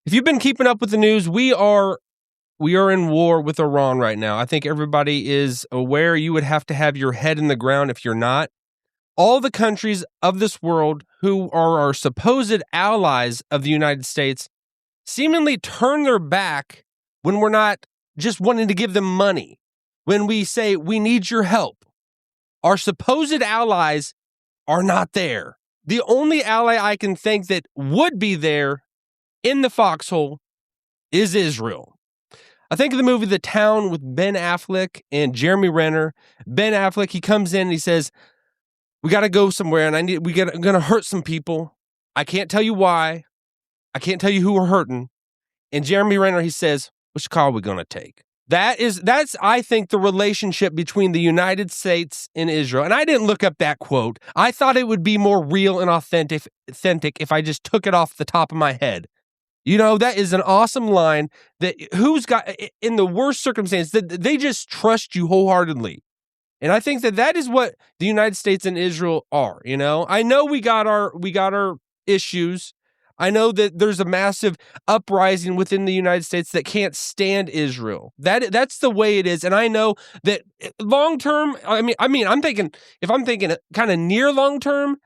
If you've been keeping up with the news, we are in war with Iran right now. I think everybody is aware. You would have to have your head in the ground if you're not. All the countries of this world who are our supposed allies of the United States seemingly turn their back when we're not just wanting to give them money. When we say, we need your help. Our supposed allies are not there. The only ally I can think that would be there in the foxhole is Israel. I think of the movie The Town with Ben Affleck and Jeremy Renner. Ben Affleck, he comes in and he says, we got to go somewhere and I'm going to hurt some people. I can't tell you why. I can't tell you who we're hurting. And Jeremy Renner, he says, which car are we going to take? That's, I think, the relationship between the United States and Israel. And I didn't look up that quote. I thought it would be more real and authentic if I just took it off the top of my head. You know, that is an awesome line that who's got, in the worst circumstance, that they just trust you wholeheartedly. And I think that is what the United States and Israel are, you know? I know we got our issues. I know that there's a massive uprising within the United States that can't stand Israel. That's the way it is. And I know that long term, I mean, I'm thinking kind of near long term,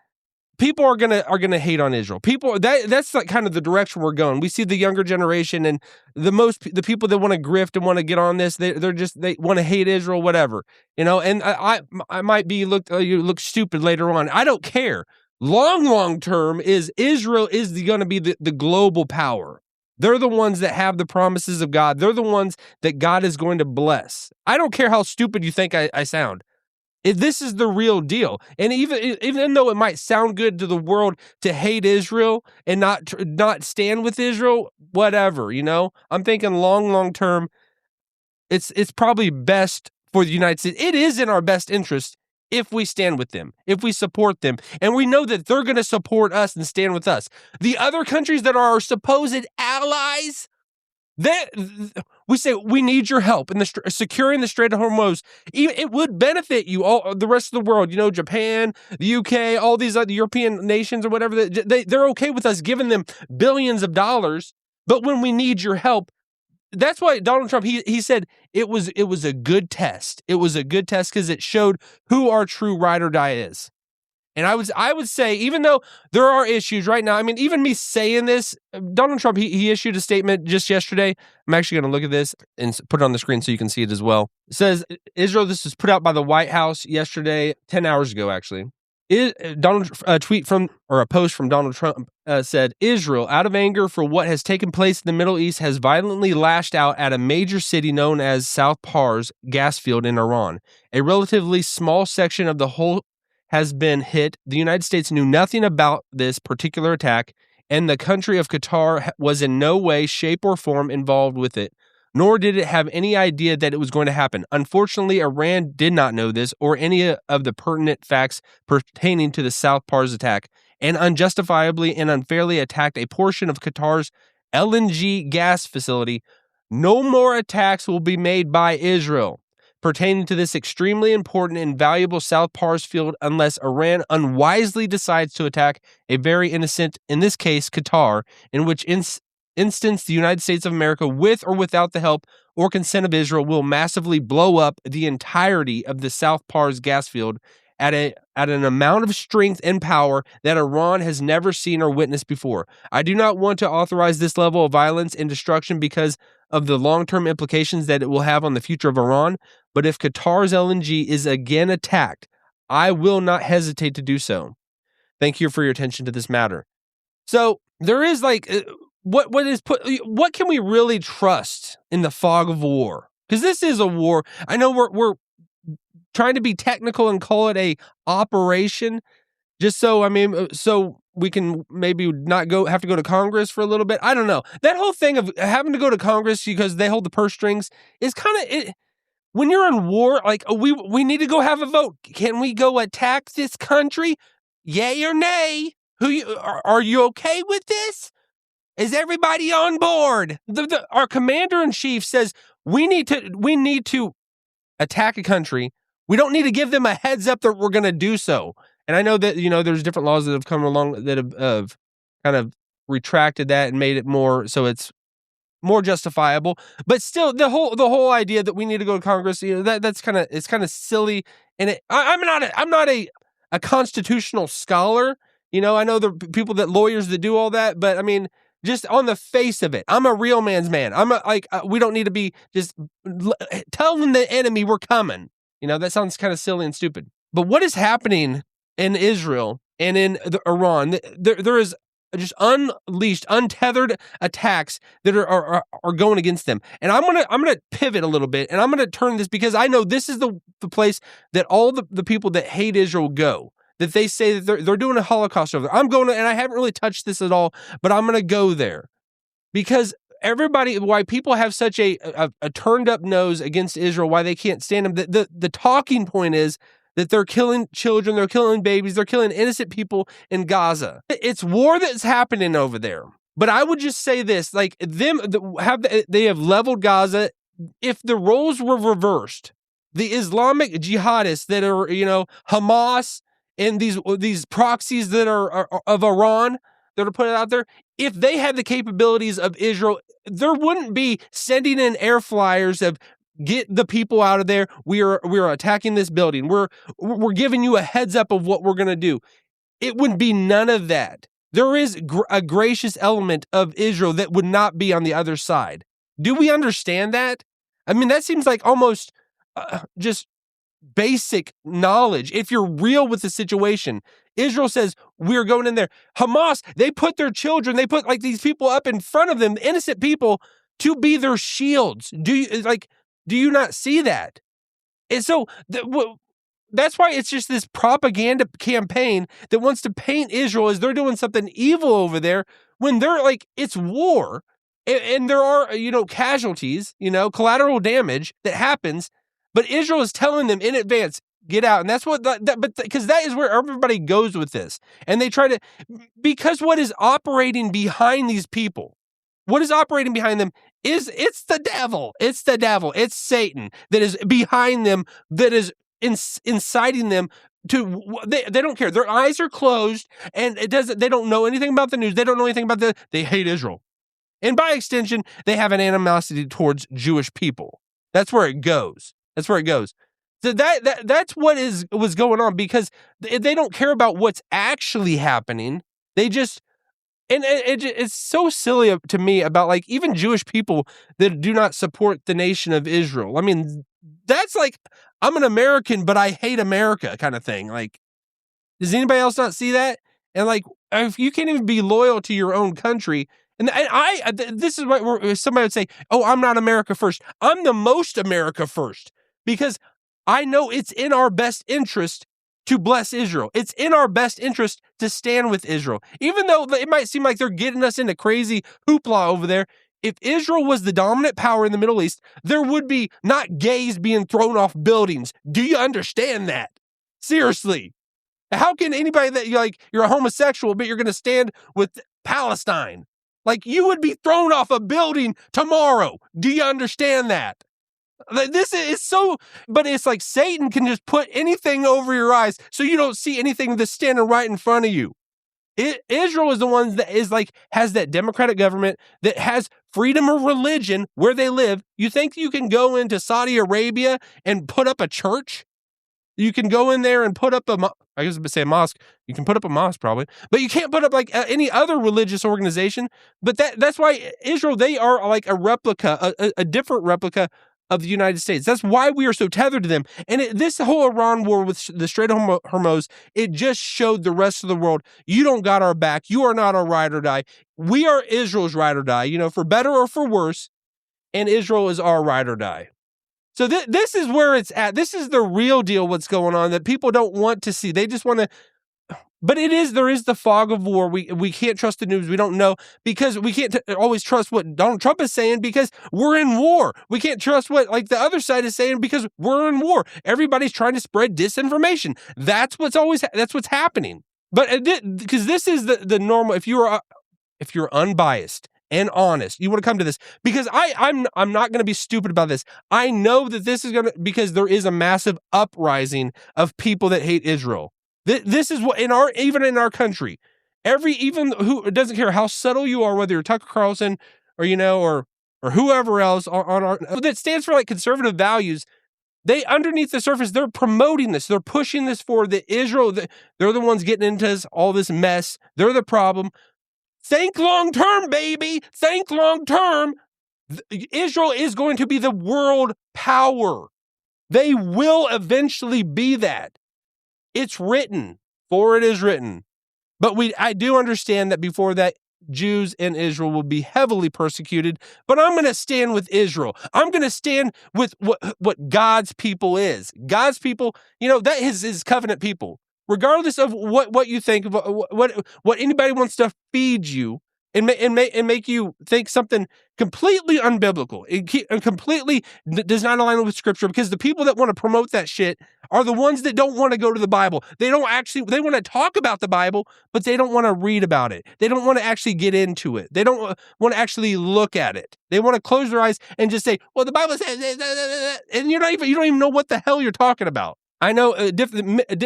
people are gonna hate on Israel. That's like kind of the direction we're going. We see the younger generation and the people that want to grift and want to get on this. They want to hate Israel, whatever, you know. And I might be you look stupid later on. I don't care. Long term is Israel is going to be the global power. They're the ones that have the promises of God. They're the ones that God is going to bless. I don't care how stupid you think I sound. This is the real deal. And even though it might sound good to the world to hate Israel and not stand with Israel, whatever, you know, I'm thinking long term, it's probably best for the United States. It is in our best interest if we stand with them, if we support them, and we know that they're going to support us and stand with us. The other countries that are our supposed allies, we say we need your help in securing the Strait of Hormuz. It would benefit you, all the rest of the world. You know, Japan, the UK, all these other European nations or whatever. They're okay with us giving them billions of dollars. But when we need your help, that's why Donald Trump he said it was a good test. It was a good test because it showed who our true ride or die is. And I would say, even though there are issues right now, I mean, even me saying this, Donald Trump, he issued a statement just yesterday. I'm actually going to look at this and put it on the screen so you can see it as well. It says, Israel, this was put out by the White House yesterday, 10 hours ago, actually. A post from Donald Trump said, Israel, out of anger for what has taken place in the Middle East, has violently lashed out at a major city known as South Pars gas field in Iran. A relatively small section of the whole has been hit. The United States knew nothing about this particular attack, and the country of Qatar was in no way, shape, or form involved with it, nor did it have any idea that it was going to happen. Unfortunately, Iran did not know this or any of the pertinent facts pertaining to the South Pars attack, and unjustifiably and unfairly attacked a portion of Qatar's LNG gas facility. No more attacks will be made by Israel pertaining to this extremely important and valuable South Pars field unless Iran unwisely decides to attack a very innocent, in this case, Qatar, in which instance the United States of America, with or without the help or consent of Israel, will massively blow up the entirety of the South Pars gas field at an amount of strength and power that Iran has never seen or witnessed before. I do not want to authorize this level of violence and destruction because of the long-term implications that it will have on the future of Iran, but if Qatar's LNG is again attacked, I will not hesitate to do so. Thank you for your attention to this matter. So there is what can we really trust in the fog of war? Because this is a war. I know we're trying to be technical and call it a operation, just so we can maybe not have to go to Congress for a little bit. I don't know. That whole thing of having to go to Congress because they hold the purse strings is kind of when you're in war, like we need to go have a vote. Can we go attack this country? Yay or nay? Are you okay with this? Is everybody on board? Our commander-in-chief says we need to attack a country. We don't need to give them a heads up that we're going to do so. And I know that, there's different laws that have come along that have kind of retracted that and made it more so it's more justifiable. But still, the whole idea that we need to go to Congress, that's kind of silly. And I'm not a constitutional scholar. I know the people lawyers that do all that, but I mean, just on the face of it, I'm a real man's man. We don't need to be just telling the enemy we're coming. That sounds kind of silly and stupid. But what is happening in Israel and in Iran? There is just unleashed, untethered attacks that are going against them. And I'm gonna pivot a little bit, and I'm gonna turn this because I know this is the place that all the people that hate Israel go. That they say that they're doing a Holocaust over there. I'm going to, and I haven't really touched this at all, but I'm gonna go there because why people have such a turned up nose against Israel, why they can't stand them. The talking point is that they're killing children, they're killing babies, they're killing innocent people in Gaza. It's war that's happening over there. But I would just say this, like they have leveled Gaza. If the roles were reversed, the Islamic jihadists that are, Hamas and these proxies that are of Iran that are put out there, if they had the capabilities of Israel, there wouldn't be sending in air flyers of get the people out of there. We're attacking this building. We're giving you a heads up of what we're going to do. It would be none of that. There is a gracious element of Israel that would not be on the other side. Do we understand that? I mean, that seems like almost just basic knowledge. If you're real with the situation, Israel says, we're going in there. Hamas, they put their children, they put these people up in front of them, innocent people, to be their shields. Do you not see that? And so that's why it's just this propaganda campaign that wants to paint Israel as they're doing something evil over there when they're it's war and there are, casualties, collateral damage that happens, but Israel is telling them in advance, get out. And that's what, because that is where everybody goes with this. And they try to, because what is operating behind these people, what is operating behind them it's the devil. It's the devil. It's Satan that is behind them, that is inciting them to, they don't care. Their eyes are closed and they don't know anything about the news. They don't know anything about they hate Israel. And by extension, they have an animosity towards Jewish people. That's where it goes. That's where it goes. So that's what was going on, because they don't care about what's actually happening. They just, and it's so silly to me about even Jewish people that do not support the nation of Israel. I mean, that's I'm an American, but I hate America kind of thing. Does anybody else not see that? And if you can't even be loyal to your own country, and this is what somebody would say, oh, I'm not America first. I'm the most America first, because I know it's in our best interest to bless Israel. It's in our best interest to stand with Israel. Even though it might seem like they're getting us into crazy hoopla over there, if Israel was the dominant power in the Middle East, there would be not gays being thrown off buildings. Do you understand that? Seriously. How can anybody that you're a homosexual, but you're going to stand with Palestine? You would be thrown off a building tomorrow. Do you understand that? This is so, but it's Satan can just put anything over your eyes so you don't see anything that's standing right in front of you. Israel is the one that has that democratic government that has freedom of religion where they live. You think you can go into Saudi Arabia and put up a church? You can go in there and put up I was going to say a mosque. You can put up a mosque probably, but you can't put up any other religious organization. But that's why Israel, they are a replica, a different replica of the United States. That's why we are so tethered to them. And this whole Iran war with the Strait of Hormuz, it just showed the rest of the world, you don't got our back. You are not our ride or die. We are Israel's ride or die, for better or for worse. And Israel is our ride or die. So this is where it's at. This is the real deal, what's going on, that people don't want to see. They just want to, but there is the fog of war. We can't trust the news. We don't know, because we can't always trust what Donald Trump is saying, because we're in war. We can't trust what the other side is saying, because we're in war. Everybody's trying to spread disinformation. That's what's happening. But because this is the normal, if you're unbiased and honest, you want to come to this, because I'm not going to be stupid about this. I know that this is because there is a massive uprising of people that hate Israel. This is what even in our country, Even who, it doesn't care how subtle you are, whether you're Tucker Carlson or, or whoever else on our, that stands for like conservative values. They, underneath the surface, they're promoting this. They're pushing this for the Israel. They're the ones getting into all this mess. They're the problem. Think long term, baby. Think long term. Israel is going to be the world power. They will eventually be that. It's written, for it is written. But I do understand that before that, Jews in Israel will be heavily persecuted, but I'm going to stand with Israel. I'm going to stand with what God's people is. God's people, that is his covenant people. Regardless of what you think, what anybody wants to feed you and make you think something completely unbiblical and completely does not align with Scripture, because the people that want to promote that shit are the ones that don't want to go to the Bible. They want to talk about the Bible, but they don't want to read about it. They don't want to actually get into it. They don't want to actually look at it. They want to close their eyes and just say, well, the Bible says, and you don't even know what the hell you're talking about. I know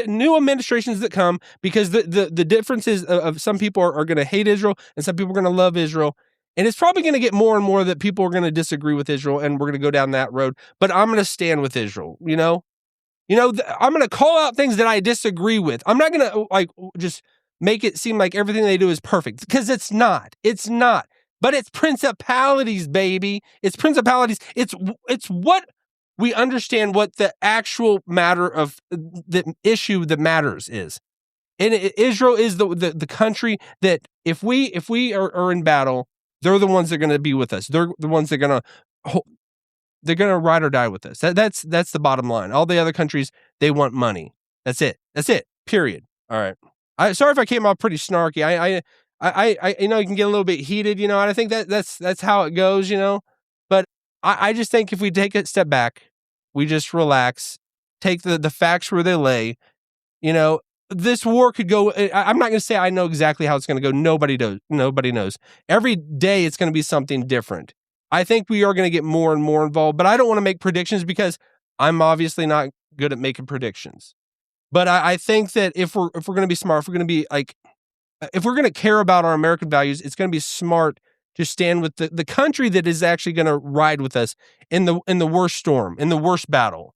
new administrations that come, because the differences of some people are going to hate Israel and some people are going to love Israel. And it's probably going to get more and more that people are going to disagree with Israel, and we're going to go down that road. But I'm going to stand with Israel, I'm going to call out things that I disagree with. I'm not going to just make it seem like everything they do is perfect, because it's not. It's not. But it's principalities, baby. It's principalities. It's what we understand, what the actual matter of the issue that matters is. And Israel is the country that if we are in battle, they're the ones that are going to be with us. They're the ones that are going to ride or die with us. That's the bottom line. All the other countries, they want money. That's it. Period. All right. Sorry if I came off pretty snarky. I you can get a little bit heated, and I think that's how it goes, But I just think if we take a step back, we just relax, take the facts where they lay, this war could go. I'm not going to say I know exactly how it's going to go. Nobody knows. Every day it's going to be something different. I think we are going to get more and more involved, but I don't want to make predictions because I'm obviously not good at making predictions. But I think that if we're going to be smart, if we're going to be if we're going to care about our American values, it's going to be smart to stand with the country that is actually going to ride with us in the worst storm, in the worst battle.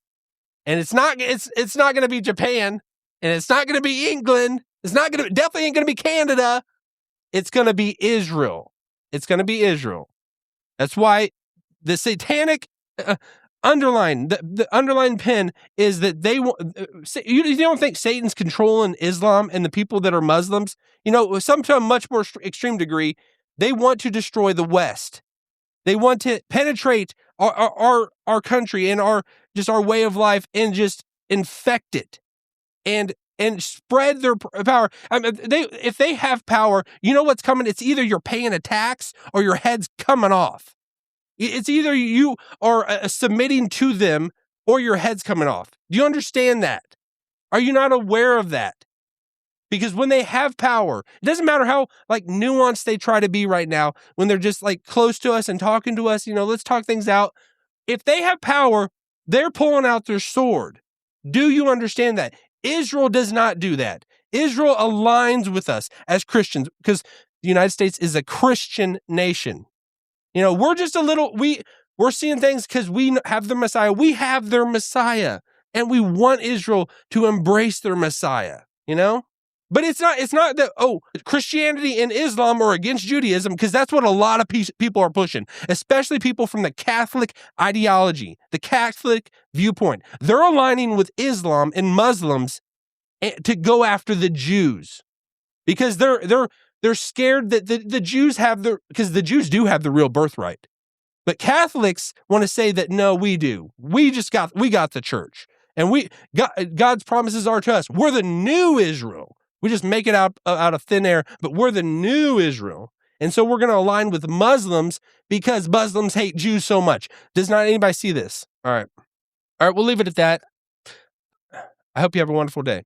And it's not going to be Japan, and it's not going to be England. Definitely ain't going to be Canada. It's going to be Israel. It's going to be Israel. That's why the satanic underline, the underlined pen is that they want. You don't think Satan's controlling Islam and the people that are Muslims? Some to a much more extreme degree, they want to destroy the West. They want to penetrate our country and our way of life and just infect it and spread their power. If they have power, you know what's coming? It's either you're paying a tax or your head's coming off. It's either you are submitting to them or your head's coming off. Do you understand that? Are you not aware of that? Because when they have power, it doesn't matter how nuanced they try to be right now, when they're just close to us and talking to us, let's talk things out. If they have power, they're pulling out their sword. Do you understand that? Israel does not do that. Israel aligns with us as Christians because the United States is a Christian nation. We're just we're seeing things because we have the Messiah. We have their Messiah, and we want Israel to embrace their Messiah, But it's not that, Christianity and Islam are against Judaism, because that's what a lot of people are pushing, especially people from the Catholic ideology, the Catholic viewpoint. They're aligning with Islam and Muslims to go after the Jews because they're scared that the Jews because the Jews do have the real birthright. But Catholics want to say that, no, we do. We got the church. And God's promises are to us. We're the new Israel. We just make it out of thin air, but we're the new Israel. And so we're going to align with Muslims because Muslims hate Jews so much. Does not anybody see this? All right, we'll leave it at that. I hope you have a wonderful day.